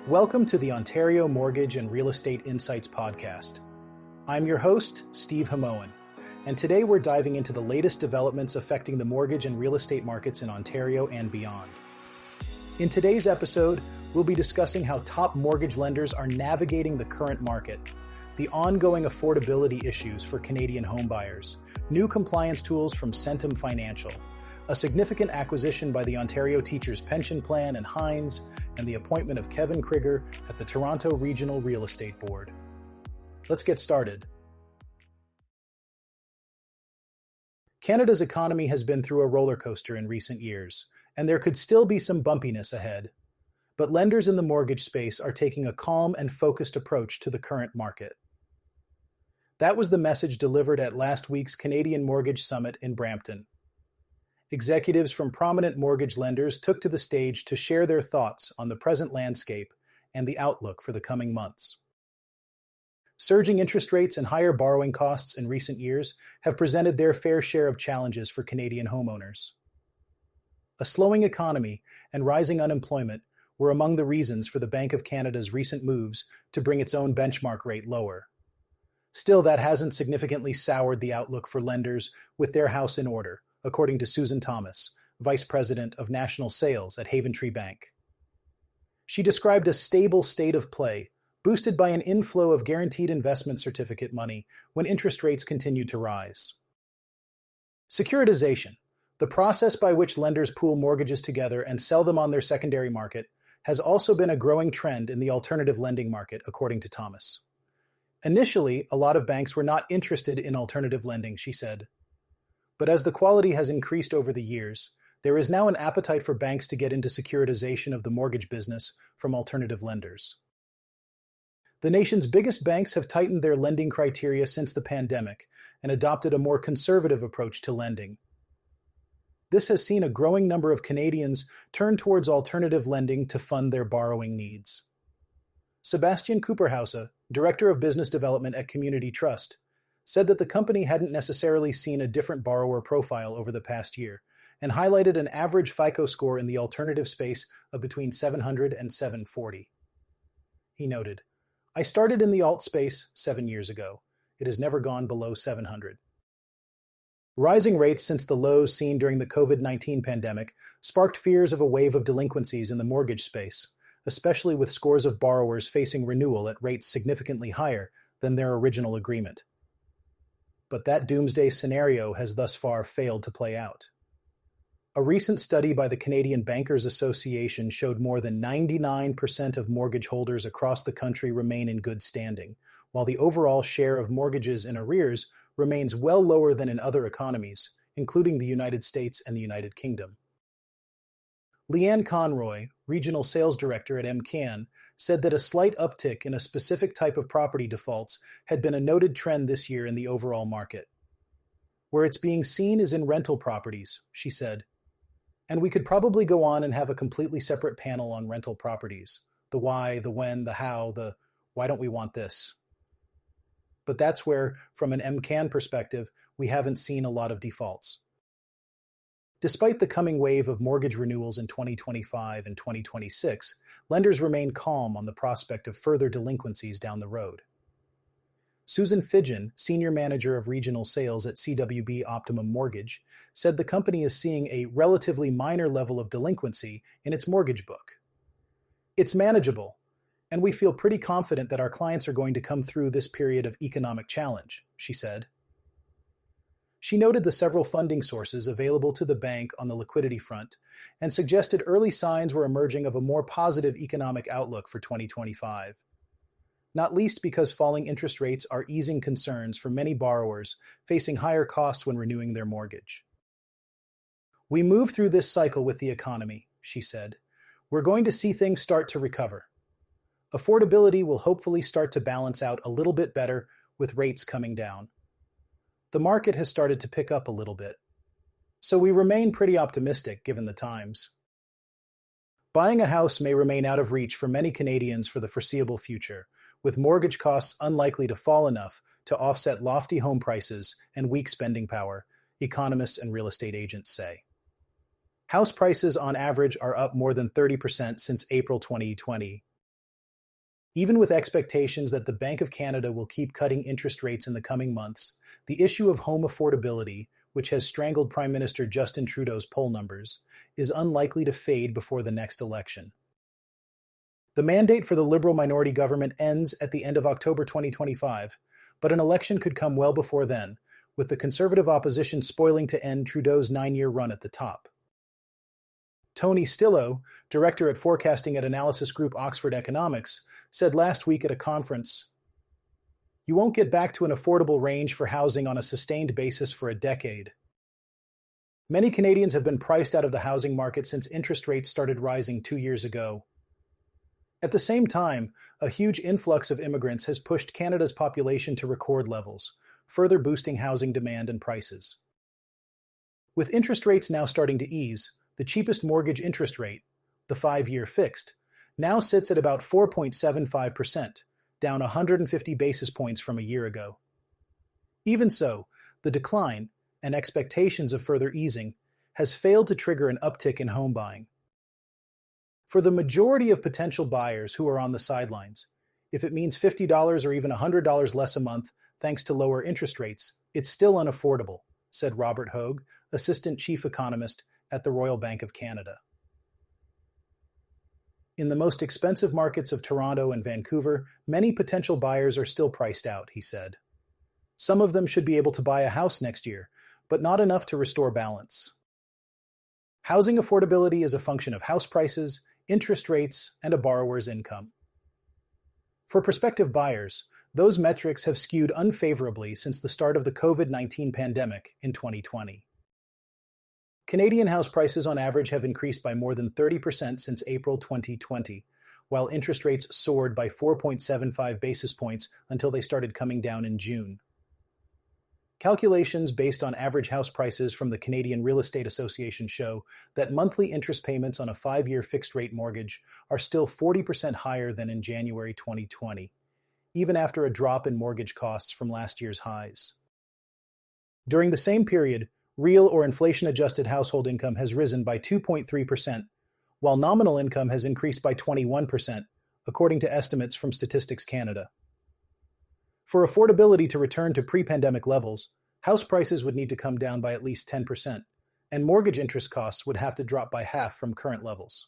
Welcome to the Ontario Mortgage and Real Estate Insights podcast. I'm your host, Steve Hamoan, and today we're diving into the latest developments affecting the mortgage and real estate markets in Ontario and beyond. In today's episode, we'll be discussing how top mortgage lenders are navigating the current market, the ongoing affordability issues for Canadian homebuyers, new compliance tools from Centum Financial, a significant acquisition by the Ontario Teachers' Pension Plan and Hines, and the appointment of Kevin Krieger at the Toronto Regional Real Estate Board. Let's get started. Canada's economy has been through a roller coaster in recent years, and there could still be some bumpiness ahead. But lenders in the mortgage space are taking a calm and focused approach to the current market. That was the message delivered at last week's Canadian Mortgage Summit in Brampton. Executives from prominent mortgage lenders took to the stage to share their thoughts on the present landscape and the outlook for the coming months. Surging interest rates and higher borrowing costs in recent years have presented their fair share of challenges for Canadian homeowners. A slowing economy and rising unemployment were among the reasons for the Bank of Canada's recent moves to bring its own benchmark rate lower. Still, that hasn't significantly soured the outlook for lenders with their house in order, according to Susan Thomas, Vice President of National Sales at Haventree Bank. She described a stable state of play, boosted by an inflow of guaranteed investment certificate money when interest rates continued to rise. Securitization, the process by which lenders pool mortgages together and sell them on their secondary market, has also been a growing trend in the alternative lending market, according to Thomas. Initially, a lot of banks were not interested in alternative lending, she said. But as the quality has increased over the years, there is now an appetite for banks to get into securitization of the mortgage business from alternative lenders. The nation's biggest banks have tightened their lending criteria since the pandemic and adopted a more conservative approach to lending. This has seen a growing number of Canadians turn towards alternative lending to fund their borrowing needs. Sebastian Cooperhauser, Director of Business Development at Community Trust, said that the company hadn't necessarily seen a different borrower profile over the past year, and highlighted an average FICO score in the alternative space of between 700 and 740. He noted, "I started in the alt space 7 years ago. It has never gone below 700. Rising rates since the lows seen during the COVID-19 pandemic sparked fears of a wave of delinquencies in the mortgage space, especially with scores of borrowers facing renewal at rates significantly higher than their original agreement. But that doomsday scenario has thus far failed to play out. A recent study by the Canadian Bankers Association showed more than 99% of mortgage holders across the country remain in good standing, while the overall share of mortgages in arrears remains well lower than in other economies, including the United States and the United Kingdom. Leanne Conroy, Regional Sales Director at MCAN, said that a slight uptick in a specific type of property defaults had been a noted trend this year in the overall market. Where it's being seen is in rental properties, she said. And we could probably go on and have a completely separate panel on rental properties. The why, the when, the how, the why don't we want this? But that's where, from an MCAN perspective, we haven't seen a lot of defaults. Despite the coming wave of mortgage renewals in 2025 and 2026, lenders remain calm on the prospect of further delinquencies down the road. Susan Fidgen, Senior Manager of Regional Sales at CWB Optimum Mortgage, said the company is seeing a relatively minor level of delinquency in its mortgage book. It's manageable, and we feel pretty confident that our clients are going to come through this period of economic challenge, she said. She noted the several funding sources available to the bank on the liquidity front and suggested early signs were emerging of a more positive economic outlook for 2025, not least because falling interest rates are easing concerns for many borrowers facing higher costs when renewing their mortgage. "We move through this cycle with the economy," she said. "We're going to see things start to recover. Affordability will hopefully start to balance out a little bit better with rates coming down. The market has started to pick up a little bit. So we remain pretty optimistic given the times." Buying a house may remain out of reach for many Canadians for the foreseeable future, with mortgage costs unlikely to fall enough to offset lofty home prices and weak spending power, economists and real estate agents say. House prices on average are up more than 30% since April 2020. Even with expectations that the Bank of Canada will keep cutting interest rates in the coming months, the issue of home affordability, which has strangled Prime Minister Justin Trudeau's poll numbers, is unlikely to fade before the next election. The mandate for the Liberal minority government ends at the end of October 2025, but an election could come well before then, with the Conservative opposition spoiling to end Trudeau's 9-year run at the top. Tony Stillo, director at forecasting at analysis group Oxford Economics, said last week at a conference, "You won't get back to an affordable range for housing on a sustained basis for a decade. Many Canadians have been priced out of the housing market since interest rates started rising 2 years ago. At the same time, a huge influx of immigrants has pushed Canada's population to record levels, further boosting housing demand and prices. With interest rates now starting to ease, the cheapest mortgage interest rate, the 5-year fixed, now sits at about 4.75%, down 150 basis points from a year ago. Even so, the decline, and expectations of further easing, has failed to trigger an uptick in home buying. For the majority of potential buyers who are on the sidelines, if it means $50 or even $100 less a month thanks to lower interest rates, it's still unaffordable," said Robert Hogue, Assistant Chief Economist at the Royal Bank of Canada. In the most expensive markets of Toronto and Vancouver, many potential buyers are still priced out, he said. Some of them should be able to buy a house next year, but not enough to restore balance. Housing affordability is a function of house prices, interest rates, and a borrower's income. For prospective buyers, those metrics have skewed unfavorably since the start of the COVID-19 pandemic in 2020. Canadian house prices on average have increased by more than 30% since April 2020, while interest rates soared by 4.75 basis points until they started coming down in June. Calculations based on average house prices from the Canadian Real Estate Association show that monthly interest payments on a 5-year fixed-rate mortgage are still 40% higher than in January 2020, even after a drop in mortgage costs from last year's highs. During the same period, real or inflation-adjusted household income has risen by 2.3%, while nominal income has increased by 21%, according to estimates from Statistics Canada. For affordability to return to pre-pandemic levels, house prices would need to come down by at least 10%, and mortgage interest costs would have to drop by half from current levels.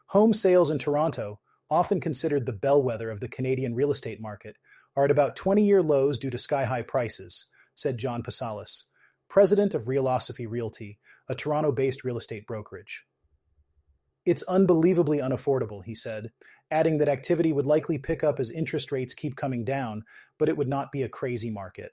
Home sales in Toronto, often considered the bellwether of the Canadian real estate market, are at about 20-year lows due to sky-high prices, said John Pasalis, president of Realosophy Realty, a Toronto-based real estate brokerage. "It's unbelievably unaffordable," he said, adding that activity would likely pick up as interest rates keep coming down, but it would not be a crazy market.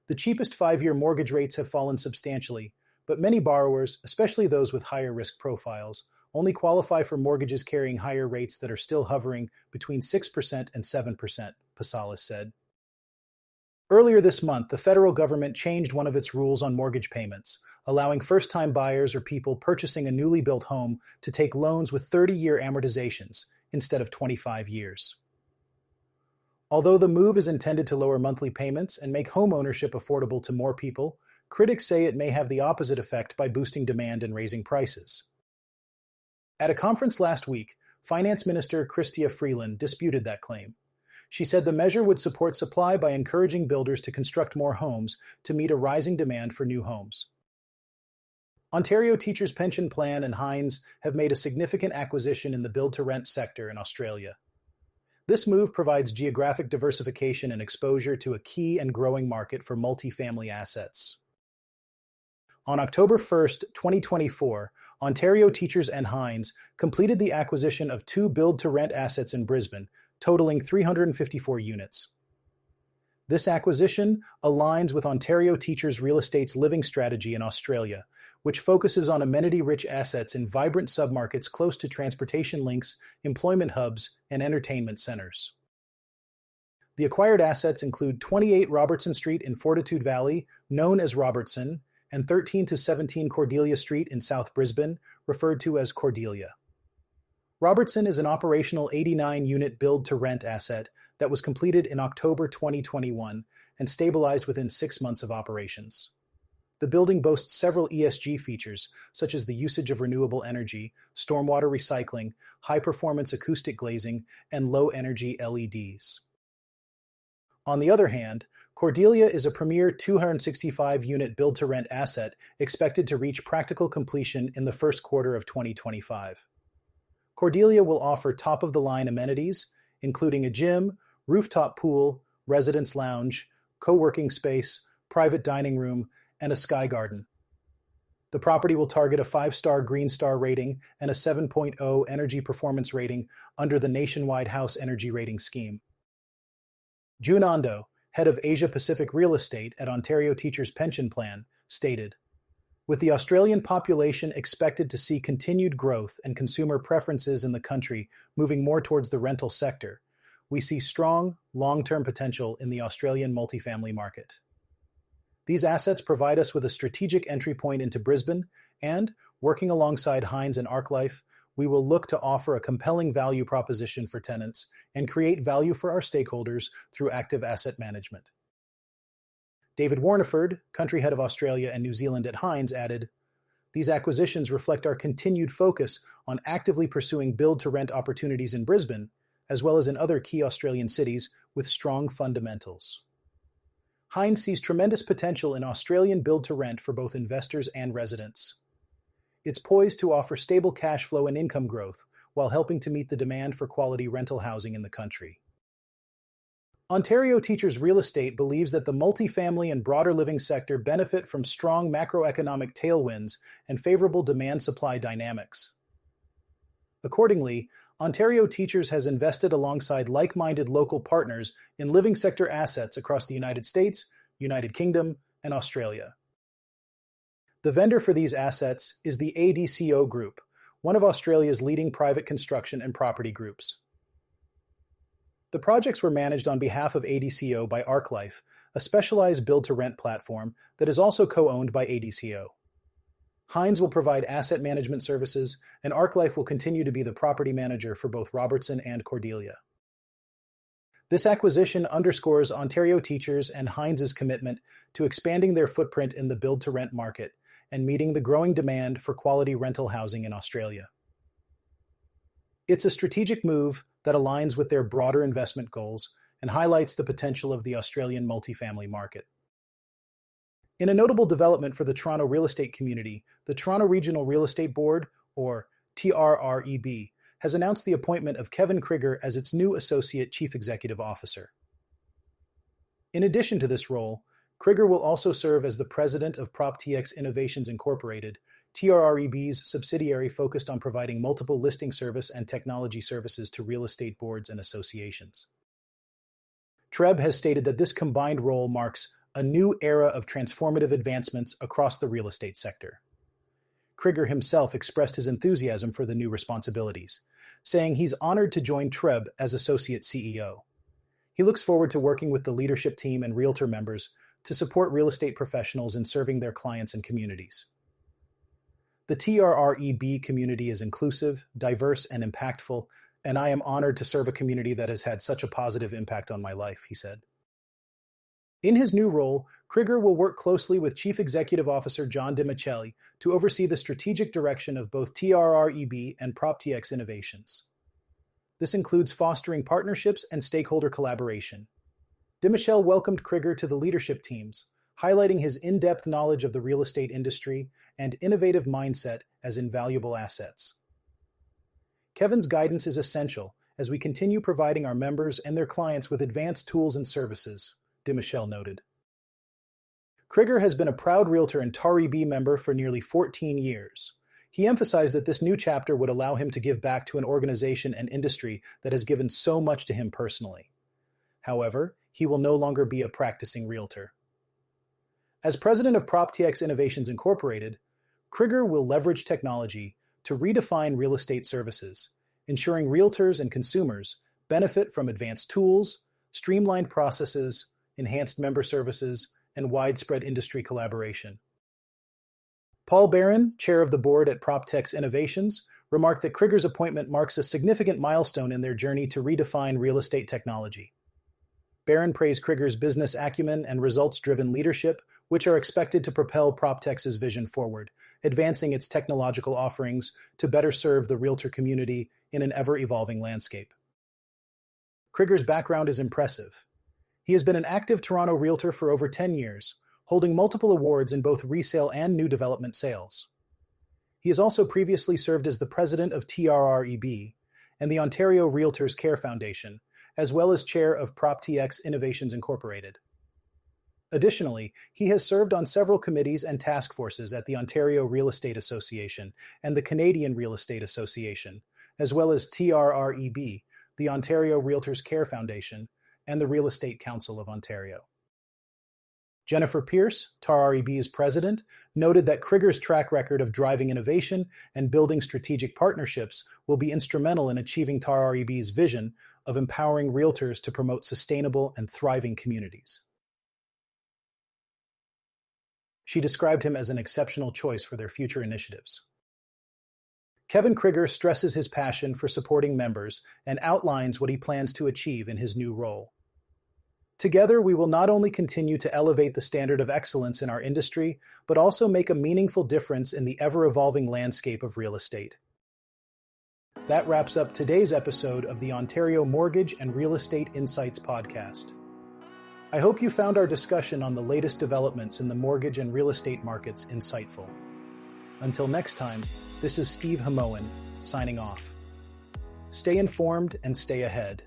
The cheapest 5-year mortgage rates have fallen substantially, but many borrowers, especially those with higher risk profiles, only qualify for mortgages carrying higher rates that are still hovering between 6% and 7%, Pasalis said. Earlier this month, the federal government changed one of its rules on mortgage payments, allowing first-time buyers or people purchasing a newly built home to take loans with 30-year amortizations instead of 25 years. Although the move is intended to lower monthly payments and make home ownership affordable to more people, critics say it may have the opposite effect by boosting demand and raising prices. At a conference last week, Finance Minister Chrystia Freeland disputed that claim. She said the measure would support supply by encouraging builders to construct more homes to meet a rising demand for new homes. Ontario Teachers' Pension Plan and Hines have made a significant acquisition in the build-to-rent sector in Australia. This move provides geographic diversification and exposure to a key and growing market for multifamily assets. On October 1, 2024, Ontario Teachers and Hines completed the acquisition of 2 build-to-rent assets in Brisbane, totaling 354 units. This acquisition aligns with Ontario Teachers Real Estate's living strategy in Australia, which focuses on amenity-rich assets in vibrant submarkets close to transportation links, employment hubs, and entertainment centers. The acquired assets include 28 Robertson Street in Fortitude Valley, known as Robertson, and 13 to 17 Cordelia Street in South Brisbane, referred to as Cordelia. Robertson is an operational 89-unit build-to-rent asset that was completed in October 2021 and stabilized within 6 months of operations. The building boasts several ESG features, such as the usage of renewable energy, stormwater recycling, high-performance acoustic glazing, and low-energy LEDs. On the other hand, Cordelia is a premier 265-unit build-to-rent asset expected to reach practical completion in the first quarter of 2025. Cordelia will offer top-of-the-line amenities, including a gym, rooftop pool, residence lounge, co-working space, private dining room, and a sky garden. The property will target a 5-star Green Star rating and a 7.0 energy performance rating under the nationwide house energy rating scheme. June Ondo, head of Asia Pacific Real Estate at Ontario Teachers' Pension Plan, stated, "With the Australian population expected to see continued growth and consumer preferences in the country moving more towards the rental sector, we see strong, long-term potential in the Australian multifamily market. These assets provide us with a strategic entry point into Brisbane, and, working alongside Hines and ArcLife, we will look to offer a compelling value proposition for tenants and create value for our stakeholders through active asset management." David Warneford, country head of Australia and New Zealand at Hines, added, "These acquisitions reflect our continued focus on actively pursuing build-to-rent opportunities in Brisbane, as well as in other key Australian cities with strong fundamentals." Hines sees tremendous potential in Australian build-to-rent for both investors and residents. It's poised to offer stable cash flow and income growth while helping to meet the demand for quality rental housing in the country. Ontario Teachers Real Estate believes that the multifamily and broader living sector benefit from strong macroeconomic tailwinds and favorable demand-supply dynamics. Accordingly, Ontario Teachers has invested alongside like-minded local partners in living sector assets across the United States, United Kingdom, and Australia. The vendor for these assets is the ADCO Group, one of Australia's leading private construction and property groups. The projects were managed on behalf of ADCO by ArcLife, a specialized build-to-rent platform that is also co-owned by ADCO. Hines will provide asset management services, and ArcLife will continue to be the property manager for both Robertson and Cordelia. This acquisition underscores Ontario Teachers and Hines' commitment to expanding their footprint in the build-to-rent market and meeting the growing demand for quality rental housing in Australia. It's a strategic move that aligns with their broader investment goals and highlights the potential of the Australian multifamily market. In a notable development for the Toronto real estate community, the Toronto Regional Real Estate Board, or TRREB, has announced the appointment of Kevin Krieger as its new Associate Chief Executive Officer. In addition to this role, Krieger will also serve as the president of PropTX Innovations Incorporated, TRREB's subsidiary focused on providing multiple listing service and technology services to real estate boards and associations. TREB has stated that this combined role marks a new era of transformative advancements across the real estate sector. Krieger himself expressed his enthusiasm for the new responsibilities, saying he's honored to join TREB as Associate CEO. He looks forward to working with the leadership team and realtor members to support real estate professionals in serving their clients and communities. The TRREB community is inclusive, diverse, and impactful, and I am honored to serve a community that has had such a positive impact on my life, he said. In his new role, Krieger will work closely with Chief Executive Officer John DiMichele to oversee the strategic direction of both TRREB and PropTX Innovations. This includes fostering partnerships and stakeholder collaboration. DiMichele welcomed Krieger to the leadership teams, highlighting his in-depth knowledge of the real estate industry and innovative mindset as invaluable assets. Kevin's guidance is essential as we continue providing our members and their clients with advanced tools and services, DiMichele noted. Krieger has been a proud realtor and TRREB member for nearly 14 years. He emphasized that this new chapter would allow him to give back to an organization and industry that has given so much to him personally. However, he will no longer be a practicing realtor. As president of PropTX Innovations Incorporated, Krieger will leverage technology to redefine real estate services, ensuring realtors and consumers benefit from advanced tools, streamlined processes, enhanced member services, and widespread industry collaboration. Paul Barron, chair of the board at PropTX Innovations, remarked that Krieger's appointment marks a significant milestone in their journey to redefine real estate technology. Barron praised Krieger's business acumen and results-driven leadership which are expected to propel PropTech's vision forward, advancing its technological offerings to better serve the realtor community in an ever-evolving landscape. Krieger's background is impressive. He has been an active Toronto realtor for over 10 years, holding multiple awards in both resale and new development sales. He has also previously served as the president of TRREB and the Ontario Realtors Care Foundation, as well as chair of PropTX Innovations Incorporated. Additionally, he has served on several committees and task forces at the Ontario Real Estate Association and the Canadian Real Estate Association, as well as TRREB, the Ontario Realtors Care Foundation, and the Real Estate Council of Ontario. Jennifer Pierce, TRREB's president, noted that Krieger's track record of driving innovation and building strategic partnerships will be instrumental in achieving TRREB's vision of empowering realtors to promote sustainable and thriving communities. She described him as an exceptional choice for their future initiatives. Kevin Krieger stresses his passion for supporting members and outlines what he plans to achieve in his new role. Together, we will not only continue to elevate the standard of excellence in our industry, but also make a meaningful difference in the ever-evolving landscape of real estate. That wraps up today's episode of the Ontario Mortgage and Real Estate Insights podcast. I hope you found our discussion on the latest developments in the mortgage and real estate markets insightful. Until next time, this is Steve Hamoen, signing off. Stay informed and stay ahead.